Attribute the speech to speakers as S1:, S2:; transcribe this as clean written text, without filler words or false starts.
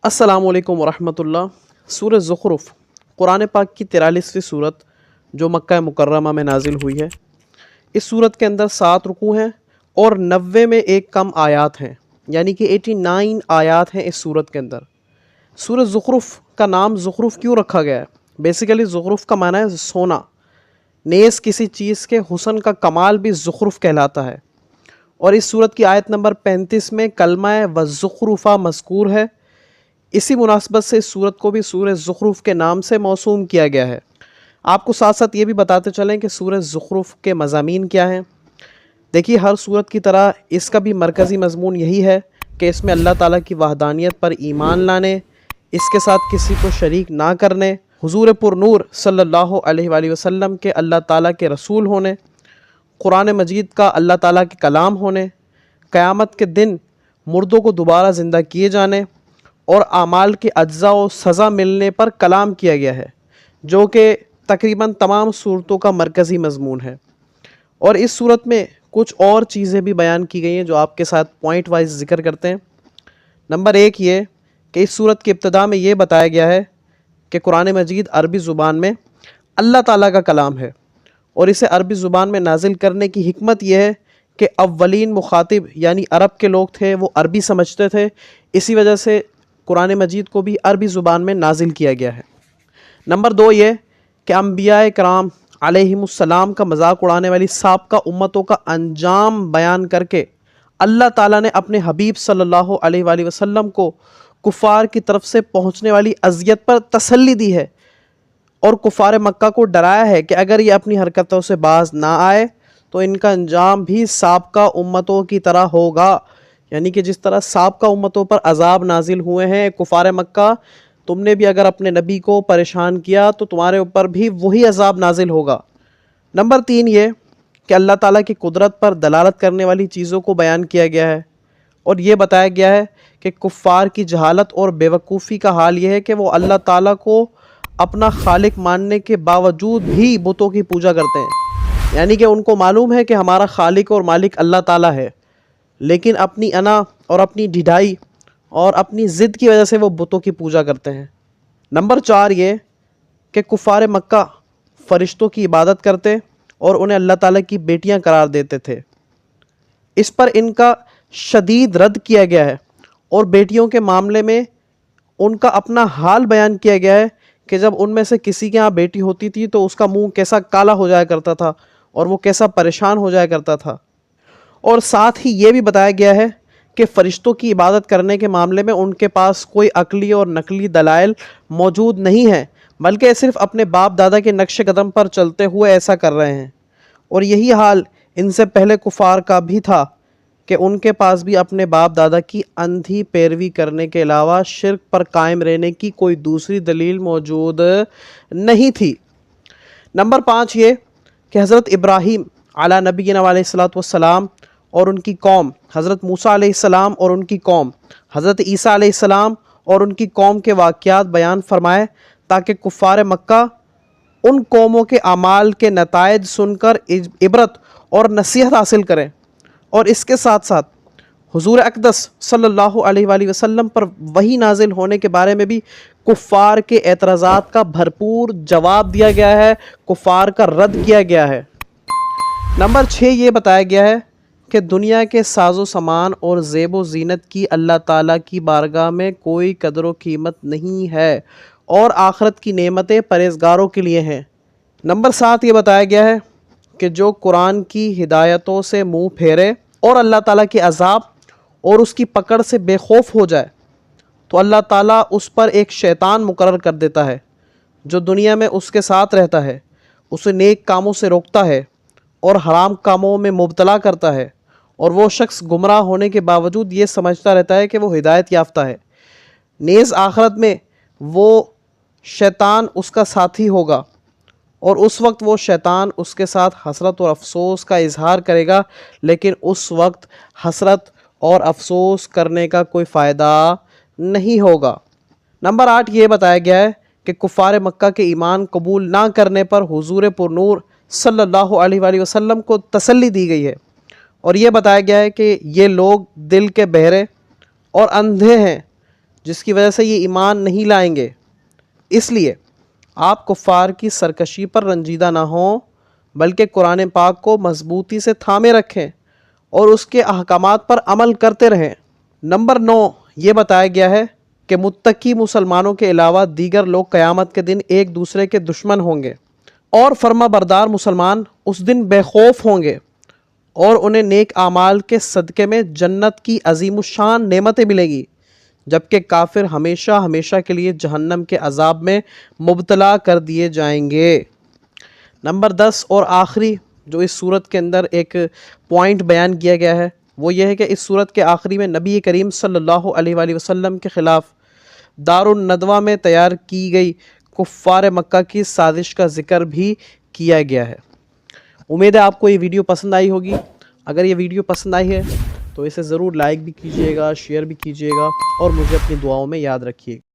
S1: السلام علیکم ورحمۃ اللہ۔ سورہ زخرف قرآن پاک کی 43ویں صورت جو مکہ مکرمہ میں نازل ہوئی ہے۔ اس صورت کے اندر 7 رکوع ہیں اور 90 میں ایک کم آیات ہیں، یعنی کہ 89 آیات ہیں اس صورت کے اندر۔ سورہ زخرف کا نام زخرف کیوں رکھا گیا ہے؟ بیسیکلی زخرف کا معنی ہے سونا، نیز کسی چیز کے حسن کا کمال بھی زخرف کہلاتا ہے۔ اور اس صورت کی آیت نمبر 35 میں کلمہ وَالزُخْرُفَ مذکور ہے۔ اسی مناسبت سے اس صورت کو بھی سورہ زخرف کے نام سے موسوم کیا گیا ہے۔ آپ کو ساتھ ساتھ یہ بھی بتاتے چلیں کہ سورہ زخرف کے مضامین کیا ہیں۔ دیکھیے، ہر صورت کی طرح اس کا بھی مرکزی مضمون یہی ہے کہ اس میں اللہ تعالیٰ کی وحدانیت پر ایمان لانے، اس کے ساتھ کسی کو شریک نہ کرنے، حضور پر نور صلی اللہ علیہ وآلہ وسلم کے اللہ تعالیٰ کے رسول ہونے، قرآن مجید کا اللہ تعالیٰ کے کلام ہونے، قیامت کے دن مردوں کو دوبارہ زندہ کیے جانے اور اعمال کے اجزاء و سزا ملنے پر کلام کیا گیا ہے، جو کہ تقریباً تمام صورتوں کا مرکزی مضمون ہے۔ اور اس صورت میں کچھ اور چیزیں بھی بیان کی گئی ہیں جو آپ کے ساتھ پوائنٹ وائز ذکر کرتے ہیں۔ نمبر 1 یہ کہ اس صورت کی ابتدا میں یہ بتایا گیا ہے کہ قرآن مجید عربی زبان میں اللہ تعالیٰ کا کلام ہے، اور اسے عربی زبان میں نازل کرنے کی حکمت یہ ہے کہ اولین مخاطب یعنی عرب کے لوگ تھے، وہ عربی سمجھتے تھے، اسی وجہ سے قرآن مجید کو بھی عربی زبان میں نازل کیا گیا ہے۔ نمبر 2 یہ کہ انبیاء کرام علیہم السلام کا مذاق اڑانے والی سابقہ امتوں کا انجام بیان کر کے اللہ تعالیٰ نے اپنے حبیب صلی اللہ علیہ وآلہ وسلم کو کفار کی طرف سے پہنچنے والی اذیت پر تسلی دی ہے، اور کفار مکہ کو ڈرایا ہے کہ اگر یہ اپنی حرکتوں سے باز نہ آئے تو ان کا انجام بھی سابقہ امتوں کی طرح ہوگا، یعنی کہ جس طرح سابقہ امتوں پر عذاب نازل ہوئے ہیں کفار مکہ، تم نے بھی اگر اپنے نبی کو پریشان کیا تو تمہارے اوپر بھی وہی عذاب نازل ہوگا۔ نمبر 3 یہ کہ اللہ تعالیٰ کی قدرت پر دلالت کرنے والی چیزوں کو بیان کیا گیا ہے، اور یہ بتایا گیا ہے کہ کفار کی جہالت اور بے وقوفی کا حال یہ ہے کہ وہ اللہ تعالیٰ کو اپنا خالق ماننے کے باوجود بھی بتوں کی پوجا کرتے ہیں، یعنی کہ ان کو معلوم ہے کہ ہمارا خالق اور مالک اللہ تعالیٰ ہے، لیکن اپنی انا اور اپنی ڈھیڈائی اور اپنی ضد کی وجہ سے وہ بتوں کی پوجا کرتے ہیں۔ نمبر 4 یہ کہ کفار مکہ فرشتوں کی عبادت کرتے اور انہیں اللہ تعالیٰ کی بیٹیاں قرار دیتے تھے۔ اس پر ان کا شدید رد کیا گیا ہے، اور بیٹیوں کے معاملے میں ان کا اپنا حال بیان کیا گیا ہے کہ جب ان میں سے کسی کے ہاں بیٹی ہوتی تھی تو اس کا منہ کیسا کالا ہو جایا کرتا تھا اور وہ کیسا پریشان ہو جایا کرتا تھا۔ اور ساتھ ہی یہ بھی بتایا گیا ہے کہ فرشتوں کی عبادت کرنے کے معاملے میں ان کے پاس کوئی عقلی اور نقلی دلائل موجود نہیں ہیں، بلکہ صرف اپنے باپ دادا کے نقش قدم پر چلتے ہوئے ایسا کر رہے ہیں۔ اور یہی حال ان سے پہلے کفار کا بھی تھا کہ ان کے پاس بھی اپنے باپ دادا کی اندھی پیروی کرنے کے علاوہ شرک پر قائم رہنے کی کوئی دوسری دلیل موجود نہیں تھی۔ نمبر 5 یہ کہ حضرت ابراہیم علی نبینا علیہ الصلوۃ والسلام اور ان کی قوم، حضرت موسیٰ علیہ السلام اور ان کی قوم، حضرت عیسیٰ علیہ السلام اور ان کی قوم کے واقعات بیان فرمائے تاکہ کفار مکہ ان قوموں کے اعمال کے نتائج سن کر عبرت اور نصیحت حاصل کریں، اور اس کے ساتھ ساتھ حضور اقدس صلی اللہ علیہ وآلہ وسلم پر وحی نازل ہونے کے بارے میں بھی کفار کے اعتراضات کا بھرپور جواب دیا گیا ہے، کفار کا رد کیا گیا ہے۔ نمبر 6 یہ بتایا گیا ہے کہ دنیا کے ساز و سامان اور زیب و زینت کی اللہ تعالیٰ کی بارگاہ میں کوئی قدر و قیمت نہیں ہے، اور آخرت کی نعمتیں پرہیزگاروں کے لیے ہیں۔ نمبر 7 یہ بتایا گیا ہے کہ جو قرآن کی ہدایتوں سے منہ پھیرے اور اللہ تعالیٰ کے عذاب اور اس کی پکڑ سے بے خوف ہو جائے تو اللہ تعالیٰ اس پر ایک شیطان مقرر کر دیتا ہے جو دنیا میں اس کے ساتھ رہتا ہے، اسے نیک کاموں سے روکتا ہے اور حرام کاموں میں مبتلا کرتا ہے، اور وہ شخص گمراہ ہونے کے باوجود یہ سمجھتا رہتا ہے کہ وہ ہدایت یافتہ ہے۔ نیز آخرت میں وہ شیطان اس کا ساتھی ہوگا، اور اس وقت وہ شیطان اس کے ساتھ حسرت اور افسوس کا اظہار کرے گا، لیکن اس وقت حسرت اور افسوس کرنے کا کوئی فائدہ نہیں ہوگا۔ نمبر 8 یہ بتایا گیا ہے کہ کفار مکہ کے ایمان قبول نہ کرنے پر حضور پر نور صلی اللہ علیہ وآلہ وسلم کو تسلی دی گئی ہے، اور یہ بتایا گیا ہے کہ یہ لوگ دل کے بہرے اور اندھے ہیں، جس کی وجہ سے یہ ایمان نہیں لائیں گے۔ اس لیے آپ کفار کی سرکشی پر رنجیدہ نہ ہوں، بلکہ قرآن پاک کو مضبوطی سے تھامے رکھیں اور اس کے احکامات پر عمل کرتے رہیں۔ نمبر 9، یہ بتایا گیا ہے کہ متقی مسلمانوں کے علاوہ دیگر لوگ قیامت کے دن ایک دوسرے کے دشمن ہوں گے، اور فرما بردار مسلمان اس دن بے خوف ہوں گے، اور انہیں نیک اعمال کے صدقے میں جنت کی عظیم الشان نعمتیں ملیں گی، جبکہ کافر ہمیشہ ہمیشہ کے لیے جہنم کے عذاب میں مبتلا کر دیے جائیں گے۔ نمبر 10 اور آخری جو اس صورت کے اندر ایک پوائنٹ بیان کیا گیا ہے وہ یہ ہے کہ اس صورت کے آخری میں نبی کریم صلی اللہ علیہ وآلہ وسلم کے خلاف دار الندوہ میں تیار کی گئی کفار مکہ کی سازش کا ذکر بھی کیا گیا ہے۔ امید ہے آپ کو یہ ویڈیو پسند آئی ہوگی۔ اگر یہ ویڈیو پسند آئی ہے تو اسے ضرور لائک بھی کیجیے گا، شیئر بھی کیجیے گا، اور مجھے اپنی دعاؤں میں یاد رکھیے گا۔